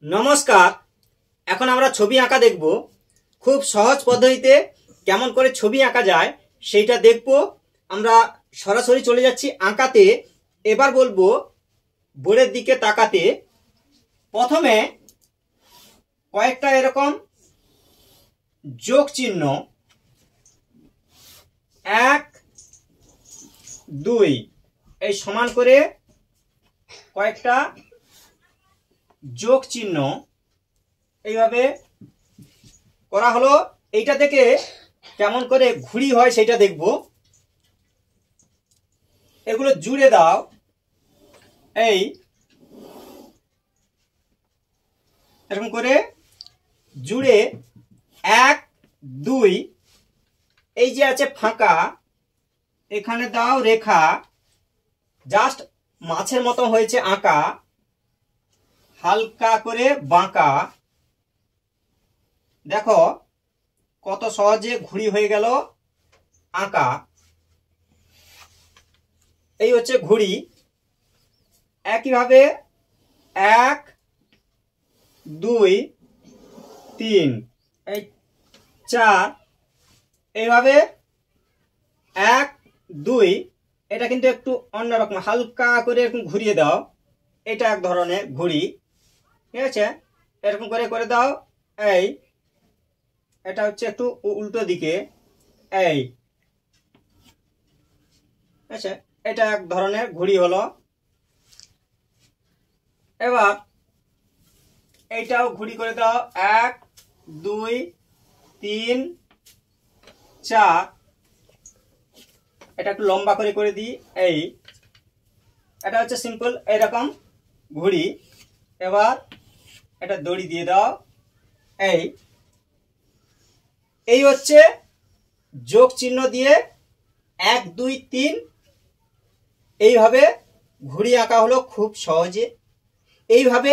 নমস্কার। এখন আমরা ছবি আঁকা দেখব। খুব সহজ পদ্ধতিতে কেমন করে ছবি আঁকা যায় সেইটা দেখব। আমরা সরাসরি চলে যাচ্ছি আঁকাতে। এবার বলবো বোর্ডের দিকে তাকাতে। প্রথমে কয়েকটা এরকম যোগ চিহ্ন 1 2 এই সমান করে কয়েকটা যোগ চিহ্ন এইভাবে করা হলো। এইটা থেকে কেমন করে ঘুড়ি হয় সেটা দেখব। এগুলো জুড়ে দাও। এই এরকম করে জুড়ে 1 2 এই যে আছে ফাঁকা, এখানে দাও রেখা। জাস্ট মাছের মতো হয়েছে আঁকা, হালকা করে বাঁকা। দেখো কত সহজে ঘুড়ি হয়ে গেল আঁকা। এই হচ্ছে ঘুড়ি। একইভাবে 1 2 3 এই 4 এইভাবে 1 2 এটা কিন্তু একটু অন্যরকম, হালকা করে এরকম ঘুরিয়ে দাও। এটা এক ধরনের ঘুড়ি, ঠিক আছে? এরকম করে করে দাও। এই এটা হচ্ছে একটু উল্টো দিকে। এই আচ্ছা, এটা এক ধরনের ঘুড়ি হলো। এবার এইটাও ঘুড়ি করে দাও। 1 2 3 4 এটা একটু লম্বা করে করে দিই। এই এটা হচ্ছে সিম্পল এরকম ঘুড়ি। এবার এটা দড়ি দিয়ে দাও। এই এই হচ্ছে যোগ চিহ্ন দিয়ে 1 2 3 এইভাবে ঘুড়ি আঁকা হলো খুব সহজে। এইভাবে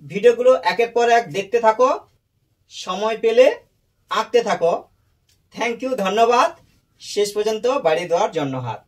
ভিডিওগুলো একের পর এক দেখতে থাকো, সময় পেলে আঁকতে থাকো। থ্যাংক ইউ, ধন্যবাদ শেষ পর্যন্ত বাড়িয়ে দেওয়ার জন্য। হাত